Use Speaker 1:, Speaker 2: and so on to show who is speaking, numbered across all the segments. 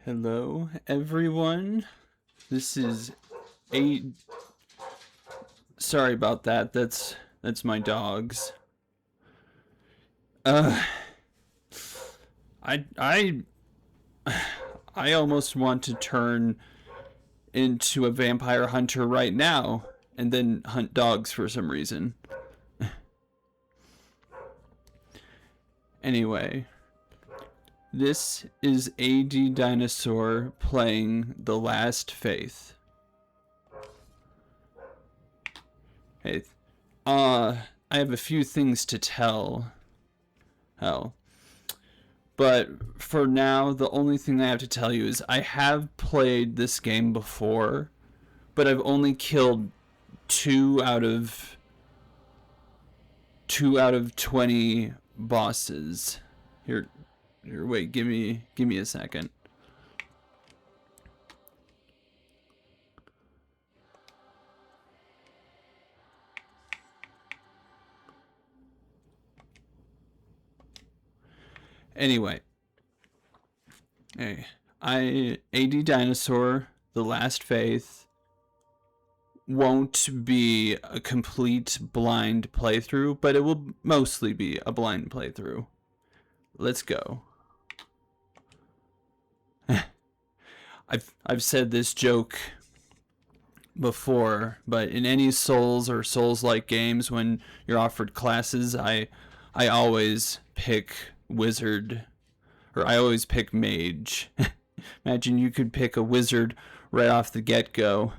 Speaker 1: Hello, everyone. This is a. Sorry about that. That's my dogs. Uh, I I almost want to turn into a vampire hunter right now and then hunt dogs for some reason. Anyway, this is ADDinosaur playing The Last Faith. Hey, I have a few things to tell. Hell. But for now, the only thing I have to tell you is I have played this game before, but I've only killed 2 out of 20 bosses. Here, wait, give me a second. Anyway, hey, ADDinosaur, The Last Faith won't be a complete blind playthrough, but it will mostly be a blind playthrough. Let's go. I've said this joke before, but in any Souls or Souls-like games, when you're offered classes, I always pick Wizard, or I always pick Mage. Imagine you could pick a Wizard right off the get-go.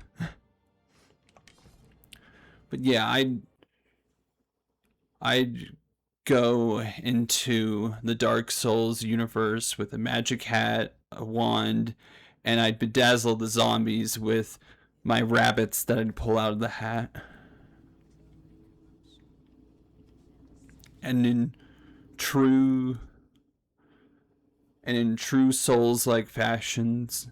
Speaker 1: But yeah, I'd go into the Dark Souls universe with a magic hat, a wand, and I'd bedazzle the zombies with my rabbits that I'd pull out of the hat. And in true Souls-like fashions,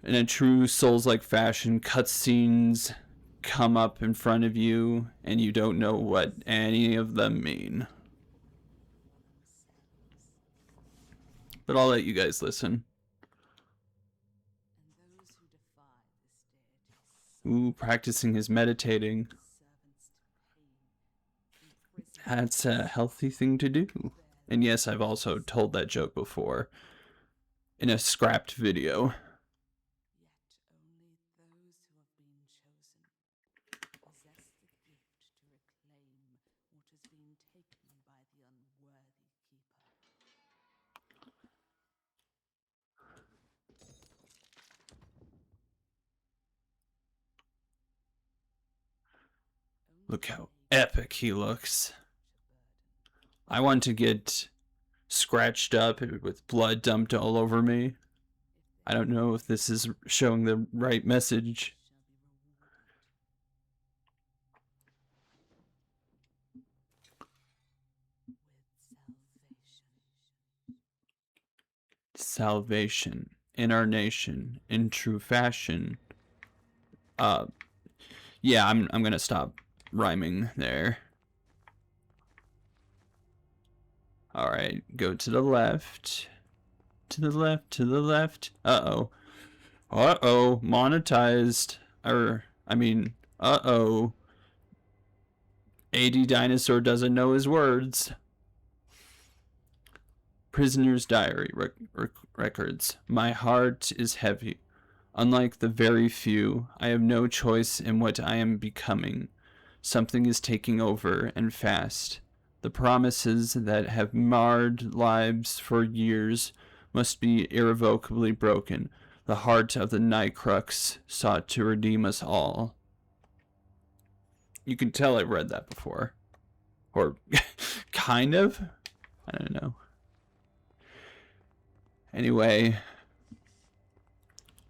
Speaker 1: in a true Souls-like fashion, cutscenes come up in front of you and you don't know what any of them mean. But I'll let you guys listen. Ooh, practicing his meditating. That's a healthy thing to do. And yes, I've also told that joke before in a scrapped video. Look how epic he looks. I want to get scratched up with blood dumped all over me. I don't know if this is showing the right message. Salvation in our nation in true fashion. Yeah, I'm gonna stop rhyming there. Alright, go to the left. To the left, to the left. Uh-oh. Uh-oh, monetized. Uh-oh. ADDinosaur doesn't know his words. Prisoner's diary records. My heart is heavy. Unlike the very few, I have no choice in what I am becoming. Something is taking over, and fast. The promises that have marred lives for years must be irrevocably broken. The heart of the Night Crux sought to redeem us all. You can tell I've read that before. Or, kind of? I don't know. Anyway,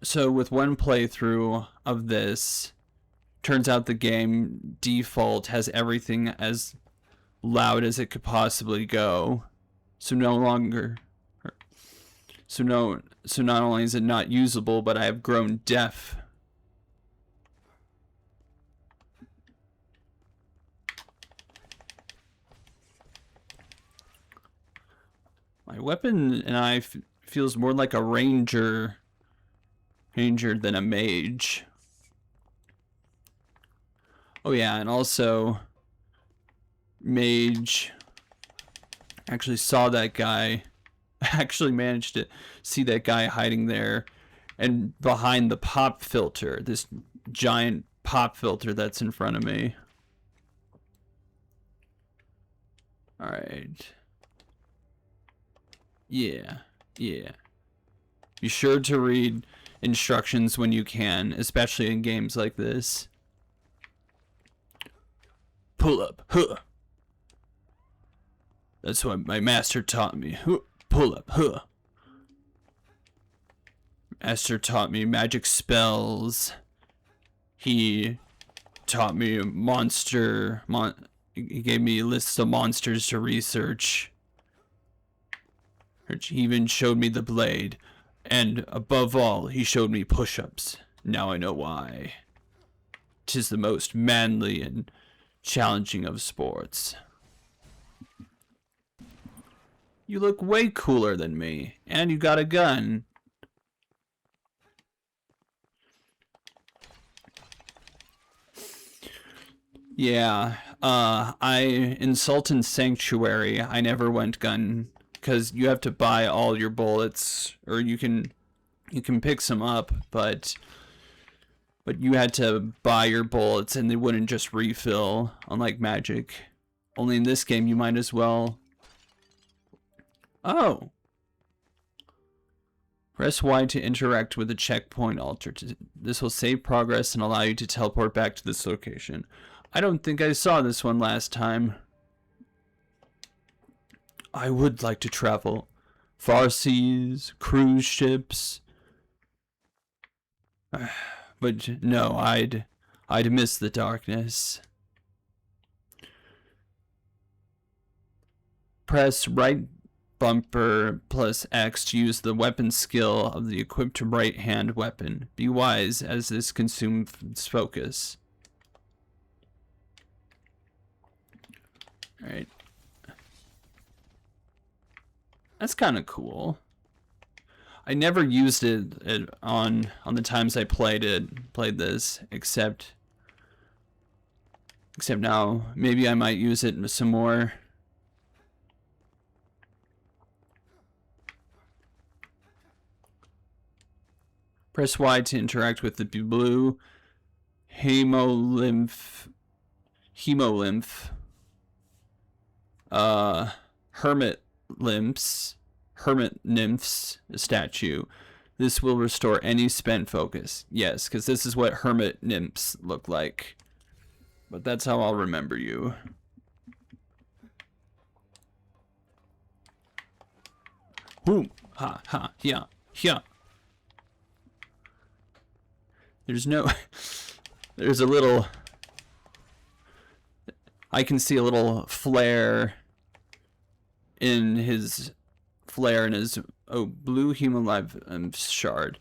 Speaker 1: so with one playthrough of this, turns out the game default has everything as loud as it could possibly go. So not only is it not usable, but I have grown deaf. My weapon and I feels more like a ranger than a mage. Oh yeah, and also mage actually saw that guy, actually managed to see that guy hiding there and behind the pop filter, this giant pop filter that's in front of me. All right. Yeah. Be sure to read instructions when you can, especially in games like this. Pull up. Huh. That's what my master taught me. Huh. Pull up. Huh. Master taught me magic spells. He taught me he gave me lists of monsters to research. He even showed me the blade. And above all, he showed me push-ups. Now I know why. 'Tis the most manly and challenging of sports. You look way cooler than me, and you got a gun. Yeah, in Sultan's Sanctuary, I never went gun, because you have to buy all your bullets, or you can pick some up, but you had to buy your bullets and they wouldn't just refill, unlike Magic. Only in this game you might as well. Oh. Press Y to interact with the checkpoint altar. This will save progress and allow you to teleport back to this location. I don't think I saw this one last time. I would like to travel. Far seas, cruise ships. But no, I'd miss the darkness. Press right bumper plus X to use the weapon skill of the equipped right hand weapon. Be wise as this consumes focus. Alright. That's kind of cool. I never used it on the times I played this, except now. Maybe I might use it some more. Press Y to interact with the blue hemolymph hermit nymphs statue. This will restore any spent focus. Yes, because this is what hermit nymphs look like. But that's how I'll remember you. Boom! Ha ha! Yeah! Yeah! There's a little... I can see a little flare in his blue hemolymph shard.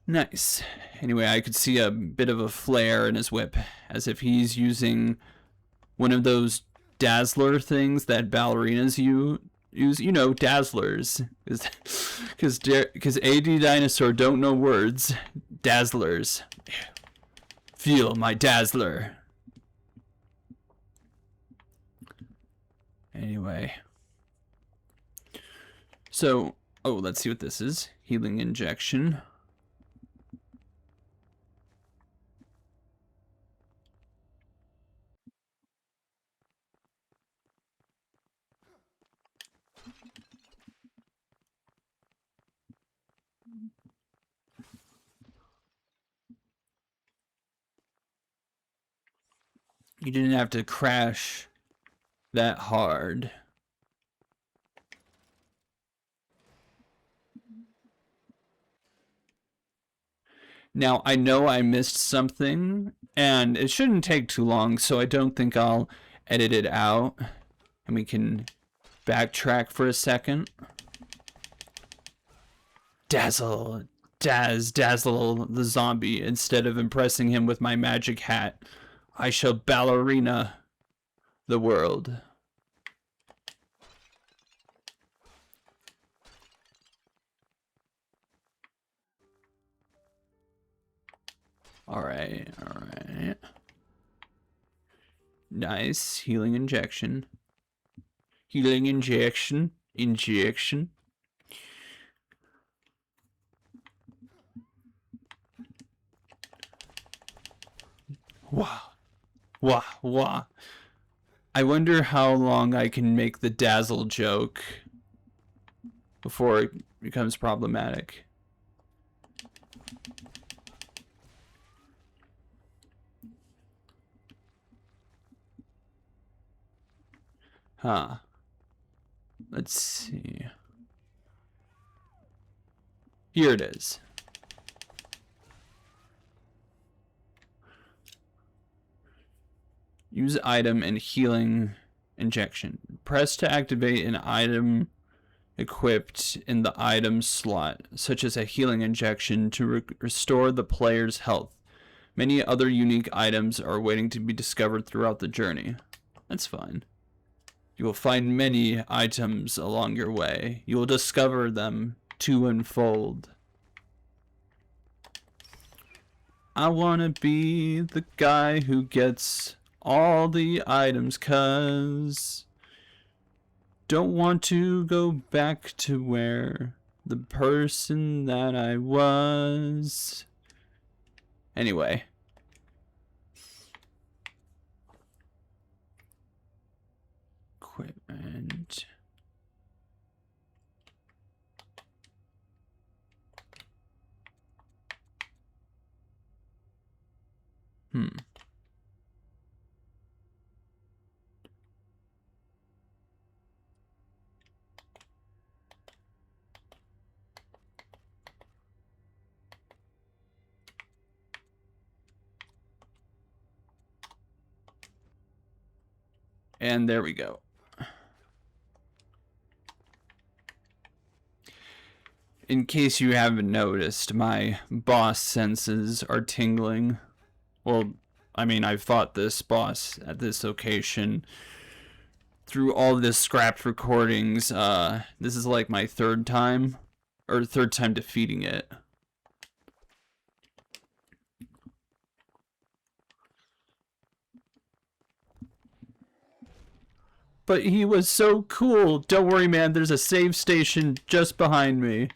Speaker 1: Nice. Anyway, I could see a bit of a flare in his whip, as if he's using one of those dazzler things that ballerinas use. You know, dazzlers, because ADDinosaur don't know words. Dazzlers. Feel my dazzler. Anyway. So, let's see what this is. Healing injection. You didn't have to crash that hard. Now, I know I missed something, and it shouldn't take too long, so I don't think I'll edit it out. And we can backtrack for a second. Dazzle the zombie. Instead of impressing him with my magic hat, I shall ballerina the world. Alright, alright. Nice. Healing injection. Healing injection. Injection. Wow. Wow. Wow. I wonder how long I can make the dazzle joke before it becomes problematic. Huh. Let's see. Here it is. Use item and healing injection. Press to activate an item equipped in the item slot, such as a healing injection, to restore the player's health. Many other unique items are waiting to be discovered throughout the journey. That's fine. You will find many items along your way. You will discover them to unfold. I wanna be the guy who gets all the items, cause don't want to go back to where the person that I was. Anyway. Equipment. And there we go. In case you haven't noticed, my boss senses are tingling. Well, I mean, I've fought this boss at this location through all this scrapped recordings. This is like my third time defeating it. But he was so cool. Don't worry, man, there's a save station just behind me.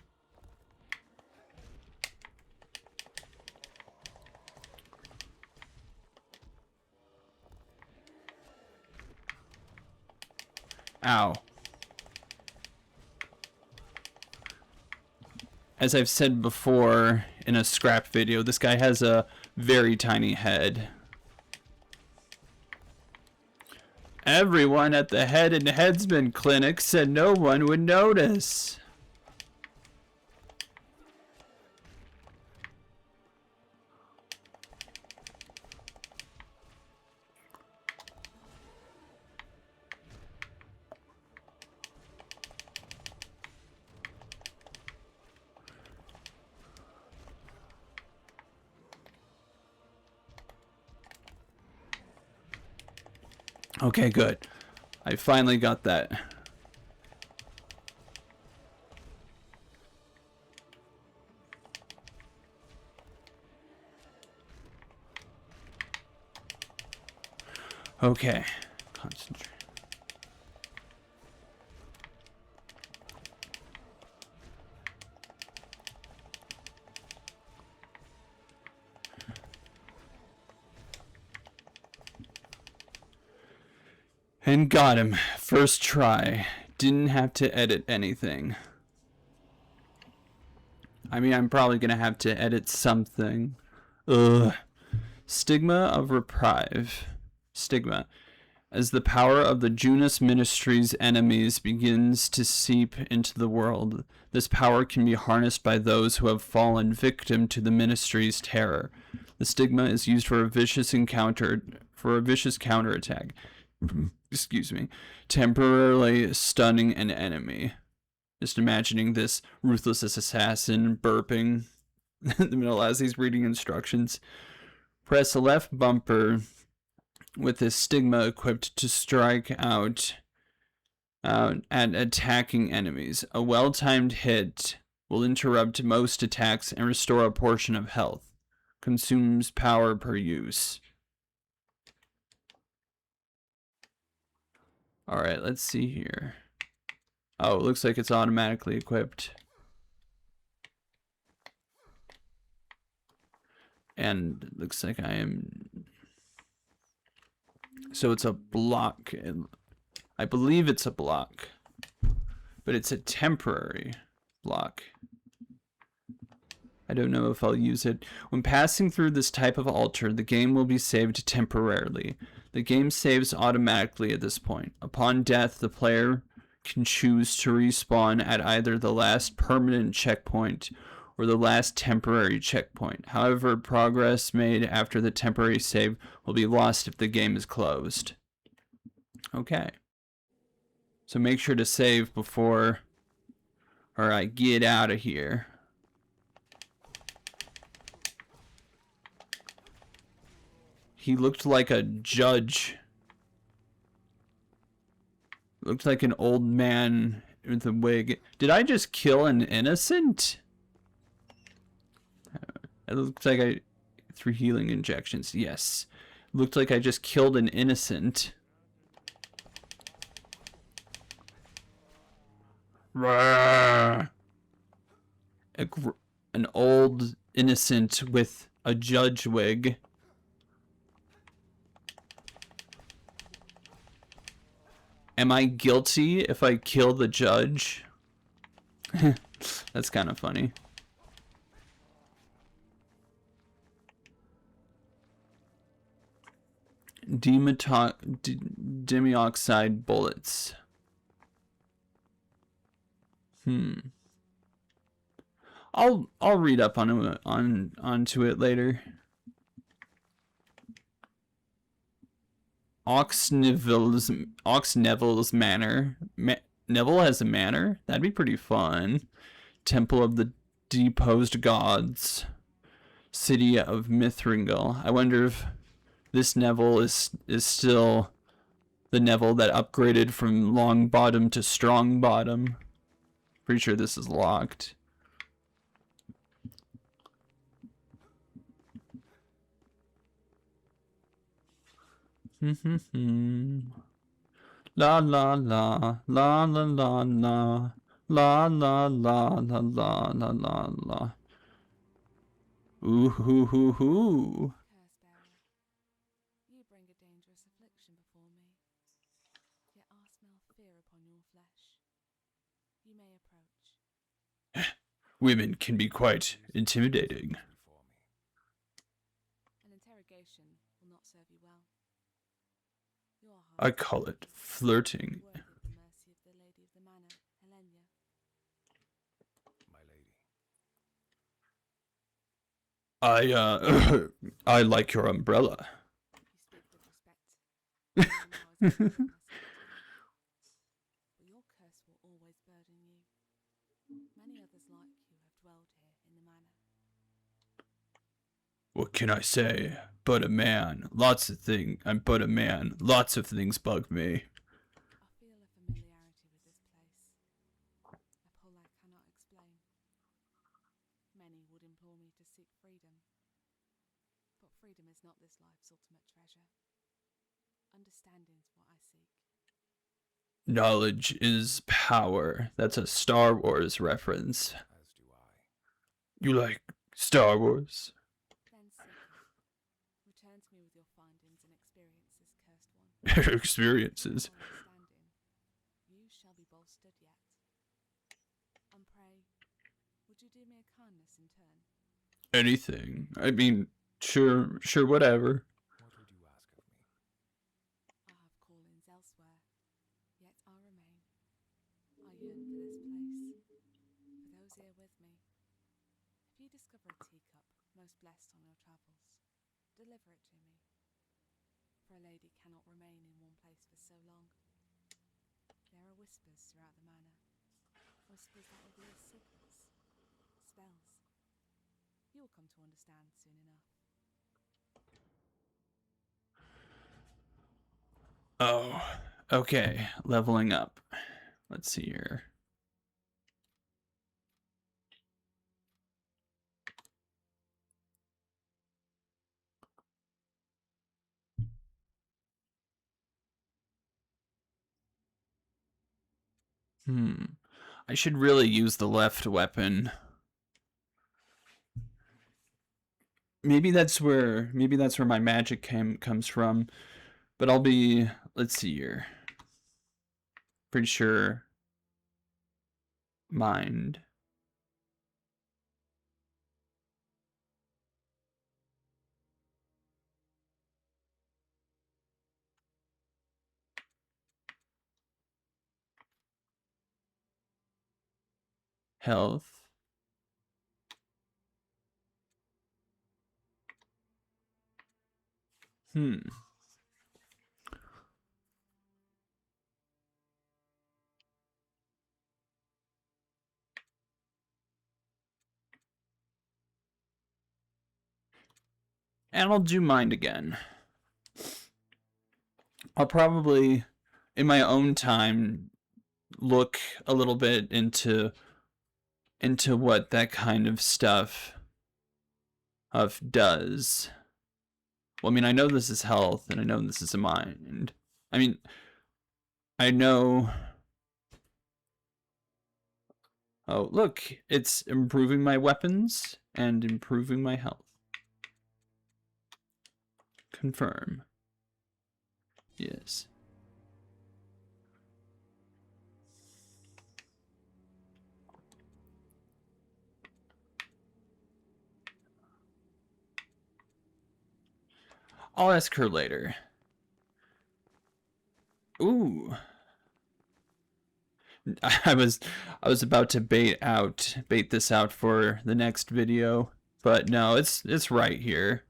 Speaker 1: Ow. As I've said before in a scrap video, this guy has a very tiny head. Everyone at the Head and Headsman Clinic said no one would notice. Okay, good. I finally got that. Okay. Concentrate. And got him. First try. Didn't have to edit anything. I mean, I'm probably gonna have to edit something. Ugh. Stigma of Reprieve. Stigma. As the power of the Junus Ministry's enemies begins to seep into the world, this power can be harnessed by those who have fallen victim to the Ministry's terror. The stigma is used for a vicious counterattack. Excuse me, temporarily stunning an enemy. Just imagining this ruthless assassin burping in the middle as he's reading instructions. Press the left bumper with his stigma equipped to strike out at attacking enemies. A well-timed hit will interrupt most attacks and restore a portion of health. Consumes power per use. Alright, let's see here. Oh, it looks like it's automatically equipped. And it looks like I am... So it's a block. I believe it's a block. But it's a temporary block. I don't know if I'll use it. When passing through this type of altar, the game will be saved temporarily. The game saves automatically at this point. Upon death, the player can choose to respawn at either the last permanent checkpoint or the last temporary checkpoint. However, progress made after the temporary save will be lost if the game is closed. Okay. So make sure to save before or I get out of here. He looked like a judge. Looked like an old man with a wig. Did I just kill an innocent? It looked like I... 3 healing injections. Yes. Looked like I just killed an innocent. An old innocent with a judge wig. Am I guilty if I kill the judge? That's kind of funny. Demioxide bullets. I'll read up onto it later. Neville's manor. Neville has a manor? That'd be pretty fun. Temple of the Deposed Gods. City of Mithringle. I wonder if this Neville is still the Neville that upgraded from long bottom to strong bottom. Pretty sure this is locked. La la la la la la la la la la la la la la la. Ooh hoo hoo hoo.
Speaker 2: You bring a dangerous affliction before me, yet I smell fear upon your flesh. You may approach.
Speaker 1: Women can be quite intimidating.
Speaker 2: An interrogation will not serve you well.
Speaker 1: I call it flirting.
Speaker 2: Worthy of the mercy of the lady of the manor, Helena.
Speaker 3: My lady.
Speaker 1: I like your umbrella.
Speaker 2: You speak with respect. But your curse will always burden you. Many others like you have dwelled here in the manor.
Speaker 1: What can I say? But a man. Lots of things. I'm but a man. Lots of things bug me.
Speaker 2: I feel a familiarity with this place. A pull I cannot explain. Many would implore me to seek freedom. But freedom is not this life's ultimate treasure. Understanding's what I seek.
Speaker 1: Knowledge is power. That's a Star Wars reference.
Speaker 3: As do I.
Speaker 1: You like Star Wars?
Speaker 2: Then seek it. Return to me with your findings and experiences, cursed one.
Speaker 1: Experiences.
Speaker 2: Understanding, you shall be bolstered yet. And pray, would you do me a kindness in turn?
Speaker 1: Anything. I mean, sure, whatever.
Speaker 3: What would you ask of me?
Speaker 2: I have callings elsewhere, yet I remain. I yearn for this place, for those here with me. If you discover a teacup most blessed on your travels, deliver it to me. For a lady cannot remain in one place for so long. There are whispers throughout the manor, whispers that reveal secrets, spells. You will come to understand soon enough.
Speaker 1: Oh, okay. Leveling up. Let's see here. I should really use the left weapon. Maybe that's where my magic comes from. But I'll be, let's see here. Pretty sure mind. Health. And I'll do mind again. I'll probably, in my own time, look a little bit into what that kind of stuff does. Well, I mean, I know this is health, and I know this is a mind. I mean, I know... Oh, look, it's improving my weapons and improving my health. Confirm. Yes. I'll ask her later. Ooh. I was about to bait this out for the next video, but no, it's right here.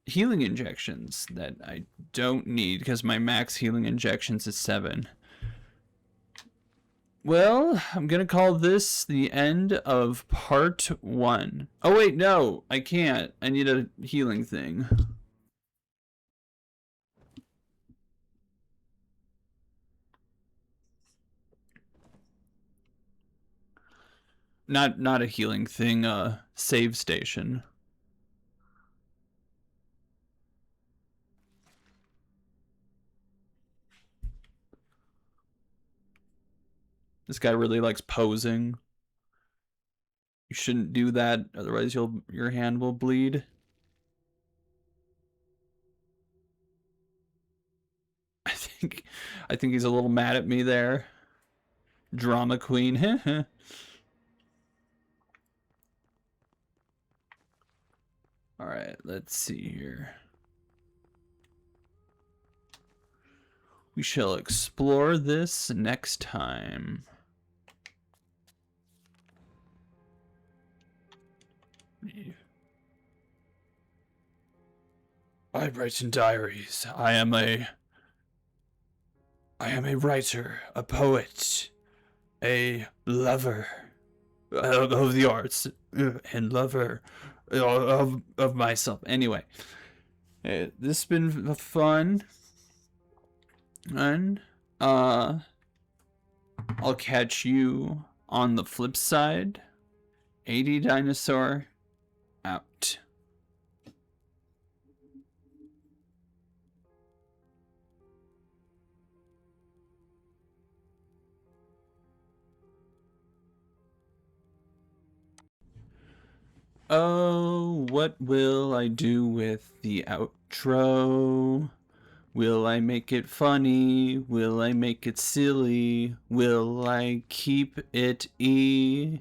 Speaker 1: Healing injections that I don't need because my max healing injections is 7. Well, I'm gonna call this the end of part 1. Oh wait, no, I can't. I need a healing thing. Not a healing thing, save station. This guy really likes posing. You shouldn't do that, otherwise your hand will bleed. I think he's a little mad at me there. Drama queen. All right, let's see here. We shall explore this next time. I write in diaries. I am a writer, a poet, a lover of the arts, and lover of myself. Anyway, this has been fun, and I'll catch you on the flip side. ADDinosaur out. Oh, what will I do with the outro? Will I make it funny? Will I make it silly? Will I keep it E?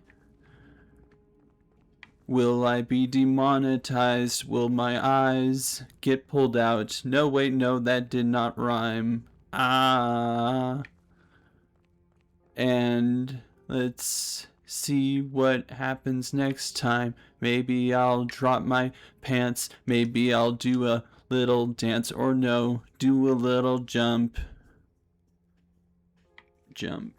Speaker 1: Will I be demonetized? Will my eyes get pulled out? No, wait, no, that did not rhyme. Ah. And let's see what happens next time. Maybe I'll drop my pants. Maybe I'll do a little dance, or no, do a little jump. Jump.